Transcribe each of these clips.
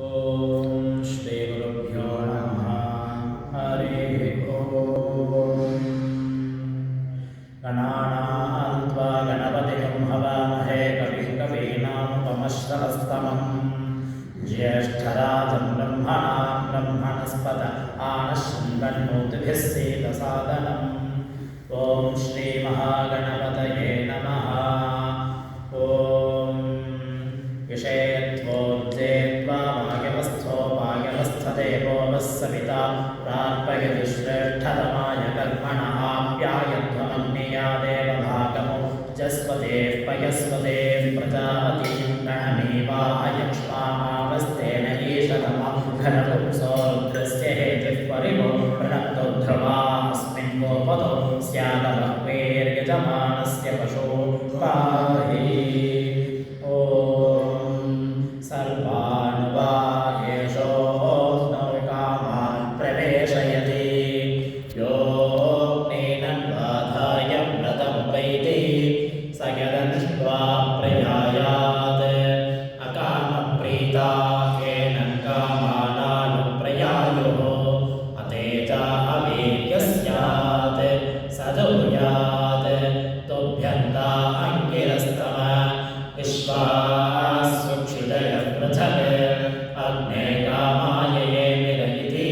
ಓಂ ಶ್ರೀ ಗುರುಭ್ಯೋ ನಮಃ. ಹರಿ ಓಂ. ಗಣಾನಾಂ ತ್ವಾ ಗಣಪತಿಂ ಹವಾಮಹೇ ಕವಿಂ ಕವೀನಾಮುಪಮಶ್ರವಸ್ತಮಂ ಜ್ಯೇಷ್ಠರಾಜಂ ಬ್ರಹ್ಮಣಾಂ ಬ್ರಹ್ಮಣಸ್ಪತ ಆನಶೃಣ್ವನ್ನೋತಿಭಿಃ ಸೇದಸಾದನಂ. ಓಂ ಶ್ರೀ ಮಹಾಗಣಪತಯೇ ನಮಃ. ಓಂ ವಿಷಯತ್ವೋರ್ಜೇತ್ವಾ ವಾಯवस्थो वायवस्थदेवो वः सविता प्रार्पयति श्रेष्ठतमाय कर्मणः आप्यायध्वमग्निया देवभागमो जस्पतेः पयस्पतेः प्रजापतिं गणमेवायक्ष्मामावस्तेन ईशतमा घनपुंसो रुद्रस्य हेतिः परिवो प्रणक्तो ध्रुवास्मिन् गोपदो स्यादवह्वेर्यजमानस्य पशो पाहि. सर्वान् वा येषोऽग्नौ कामान् प्रवेशयति योऽग्नेनन्वाधाय व्रतमुपैति स यदनुष्ट्वा प्रयायात् अकामप्रीता येनं कामानानुप्रयायुः अतेजा अवीर्यः स्यात् सदूयात् तुभ्यन्ता अङ्गिरस्तम विश्वासुक्षितयः पृथक् अग्ने कामाय ये विरहिति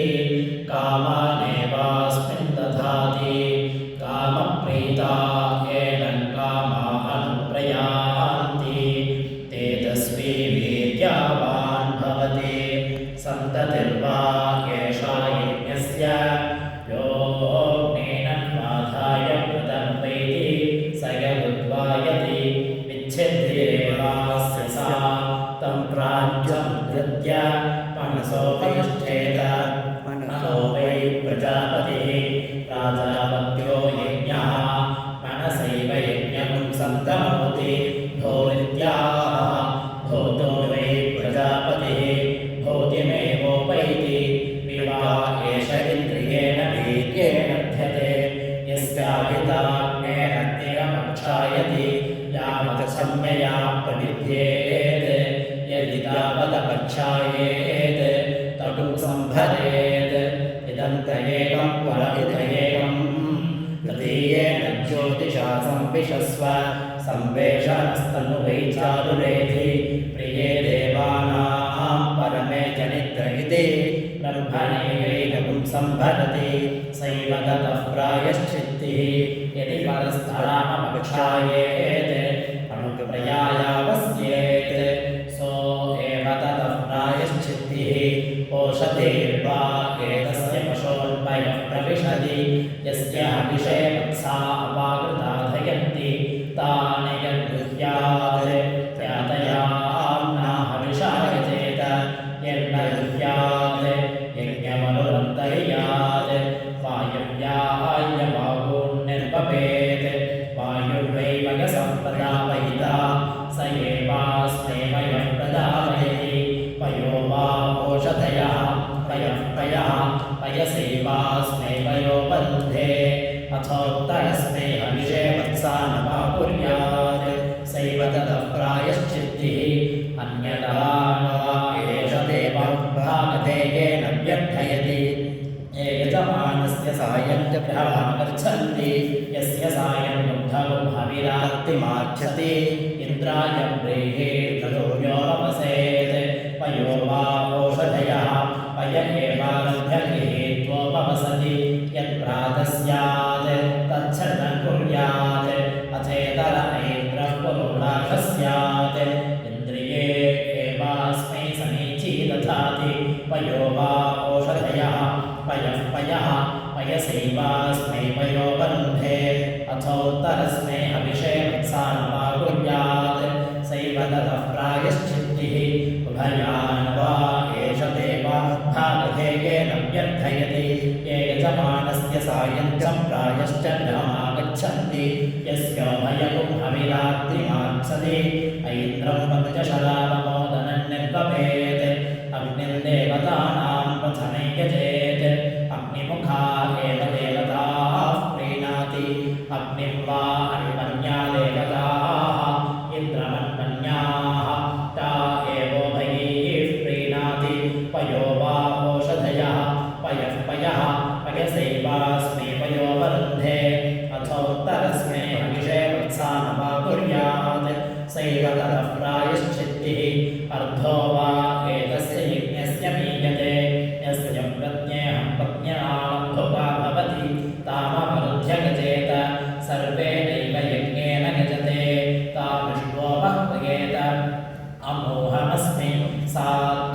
कामानेवास्मिन् दधाति कामप्रीता येनं कामाः अनुप्रयान्ति तेजस्वी वीर्यावान् भवति सन्ततिर्वा येषा यज्ञस्य योऽग्नेनन्वाधाय व्रतमुपैति स यदुद्वायति विच्छेद्येवास्य सा तं प्राज्यमुद्धृत्य मनसोपतिष्ठेत मनो वै प्रजापतिः प्राजापत्यो यज्ञः मनसैव यज्ञं सन्तनोति भूरित्याह भूतो वै प्रजापतिः भूतिमेवोपैति विवा एष इन्द्रियेण वीर्येण ध्यते यस्याहिताग्नेरग्निरमक्षायति यावत् सम्यया प्रविद्येत् यदि तावदपक्षायेत् तटुं सम्भरेत् इदन्त एकं वर इत एकं तृतीयेन ज्योतिषा संविशस्व संवेशनस्तनुभै चारुरेधि प्रिये देवानां परमे जनित्र इति ब्रह्मणैवैकं सम्भरति सैव ततः प्रायश्चित्तिः यदि परस्थलामपक्षायेत् अनुप्रयायावस्येत् सो एव ततः प्रायश्चित्तिः ओषधेर्वा एतस्य पशोन्वयः प्रविशति यस्य हविषे वत्सा अपाकृता धयन्ति तानि यद्गृह्यात् त्यातयाम्ना हविषाय चेत यन्न गृह्यात् यज्ञमनुरन्तर्यात् वायव्याय वागोन्निर्पपेत् वायुर्वैवग सम्प्रदापयिता स एवास्मै वयः प्रदापयति पयो वा ओषधयः पयः पयसेवास्मै वयो बन्धे अथोत्तरस्मै हविषे वत्सा न वा कुर्यात् सैव ततः प्रायश्चित्तिः अन्यथा न वा एष देवभागते येन व्यर्थयति ये यजमानस्य सायं च प्रभागच्छन्ति यस्य सायं दुग्धं हविरार्तिमार्च्छति इन्द्राय व्रीहिर्धरो व्योमसेत् पयो वा ओषधयः पय एवागृह्यगृहीत्वोपवसति यत्प्रातः स्यात् तच्छ्रद्धं कुर्यात् अचेतर ऐन्द्रः पुरोडाशः स्यात् इन्द्रिये एवास्मै समीची दधाति पयो वा ओषधयः पयः पयसैवास्मै पयो बन्धे अथोत्तरस्मै हविषे वत्सा न वा कुर्यात् सैव ततः प्रायश्चित्तिः उभयान् वा एष देवभागते येन व्यर्थयति ये यजमानस्य सायं च प्रायश्च ग्रामागच्छन्ति यस्योभयगुं हविरात्रिमार्च्छति ऐन्द्रं पञ्चशरावमोदनं निर्गमेत् अग्निं देवतानां प्रथमै यजेत् अग्निमुखा एव देवताः प्रीणाति अग्निं वा अन्मन्या देवताः इन्द्रमन्मन्याः ता एवोभयैः प्रीणाति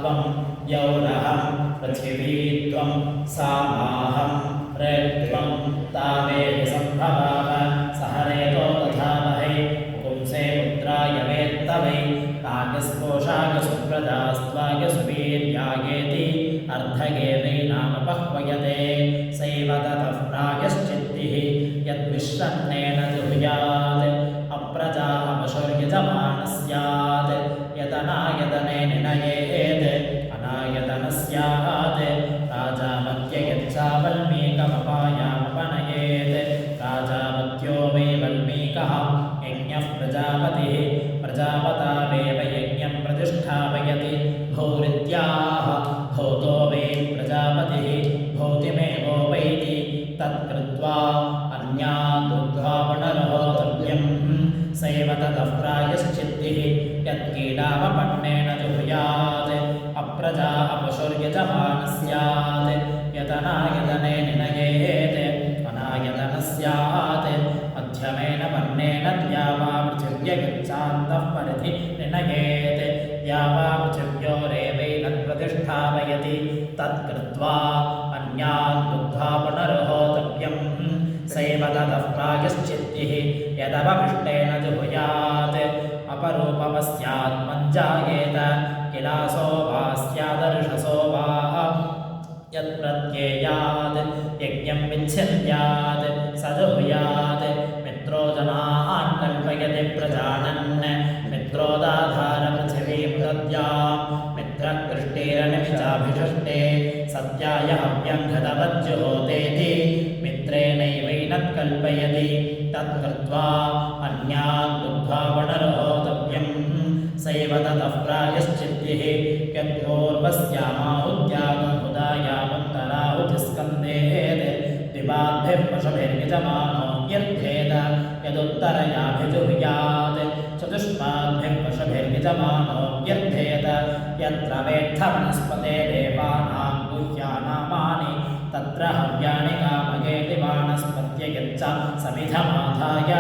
त्वं यौरहं पृथिवी त्वं सामाहं ऋत्वं तावेहि सम्भवाः सहरेतो दधामहे पुंसे पुत्राय वेत्तवै काकस्पोषाकसुप्रजास्त्वाकसुवीर्यायेति अर्धगेवैनामपह्वयते सैव ततः प्रायश्चित्तिः यद्विश्रन्नेन जुहुयात् अप्रजा अपशुर्यजमानः स्यात् यदनायतने निनयेत् अनायतनः स्यात् राजामत्य यच्चावल्मीकमपायामपनयेत् राजामत्यो वै वल्मीकः यज्ञः प्रजापतिः प्रजापतावेव यज्ञं प्रतिष्ठापयति भूरित्याह भूतो वै प्रजापतिः भूतिमेवोपैति तत्कृत्वा अन्यान् दुग्ध्वा पुनर्होतव्यं सैव ततः प्रायश्चित्तिः यत्कीडावपन्नेन जुहुयात् अप्रजा अपशुर्यजमानः स्यात् यदनायतने निनयेत् अनायतनः स्यात् मध्यमेन वर्णेन द्यावा पृथिव्यगच्छान्तः परिधि निनयेत् द्यावा पृथिव्योरेवैनत्प्रतिष्ठापयति तत्कृत्वा अन्यान् दुग्ध्वा पुनर्होतव्यं सैव ततः प्रायश्चित्तिः यदवपिष्टेन जुहुयात् अपरूपमस्यात् मञ्जायेत किलासो वा स्यादर्शसो वा यत्प्रत्येयात् यज्ञं विच्छिद्यात् स जुहुयात् मित्रो जनान् कल्पयति प्रजानन् मित्रोदाधारपृथिवीं दद्यां मित्रकृष्टेरनिमिषाभिषष्टे सत्याय हव्यं घृतवज्जुहोतेति मित्रेणैवैनत्कल्पयति तत्कृत्वा अन्यान् दुग्ध्वा पुनर्होतव्यं सैव ततः प्रायश्चित्तिः यद्पूर्वस्यामाहुत्यागमुदायामन्तराहुतिस्कन्देत् द्विपाद्भिः पशुभिर्यजमानो यद्धेत यदुत्तरयाभिजुहुयात् चतुष्पाद्भिः पशुभिर्यजमानो यद्धेत यत्र वेत्थवनस्पते देवानां गुह्यानामानि तत्र हव्यानि कामयेति वानस्पत्य यच्च समिधमाधाय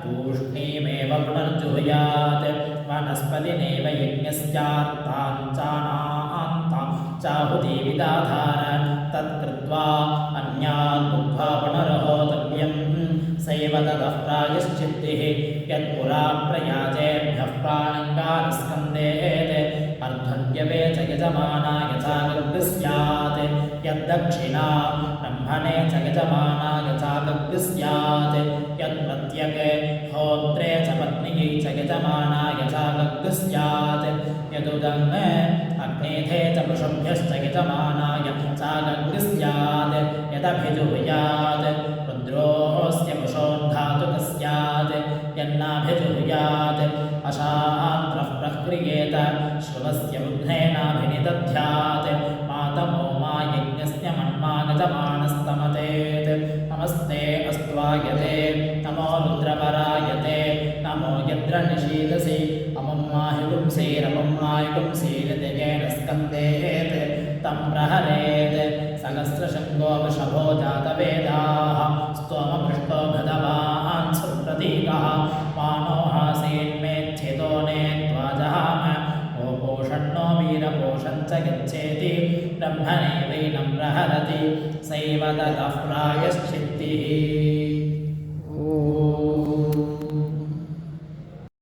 तूष्णीमेव पुनर्जुहुयात् वनस्पतिनेव यज्ञस्यार्ताञ्चानान्तां चाहुतिविदाधार तत्कृत्वा अन्यान् दुग्ध्वा पुनर्होतव्यं सैव ततः प्रायश्चित्तिः यत्पुरा प्रयाजेभ्यः प्राणङ्गानुस्कन्देत् अर्धन्यवे च यजमानाय चागग्निः स्यात् यद्दक्षिणा ब्रह्मणे च यजमानाय चागग्निः स्यात् यत्प्रत्यगे होत्रे च पत्न्यै च यजमानाय चागग्निः स्यात् यदुदङ् अग्नेथे च पशुभ्यश्च यजमानाय चागग्निः स्यात् यदभिजुहुयात् रुद्रोऽस्य पशोन्धातुकः स्यात् यन्नाभिजुहुयात् अशान्त्रः प्रक्रियेत श्रुवस्य बुद्धेनाभिनिदध्यात् मातमो मा यज्ञस्य मन्मागजमानस्तमतेत् नमस्ते अस्त्वायते नमो रुद्रपरायते नमो यद्रनिशीलसि अमुं माहिगुंसीरमुं माहिगुंसीरदिगेन स्कन्देत् तं प्रहरेत् सहस्रशङ्गो वृषभो जातवेदाः स्तोमपृष्टो भगवान् सुप्रतीकः मानोहासीन्मेच्छितो नेत्वाजहाम गोपोषण्णो वीरपोषं च गच्छेति ब्रह्मणैवैनं प्रहरति सैव ततः प्रायश्चित्तिः।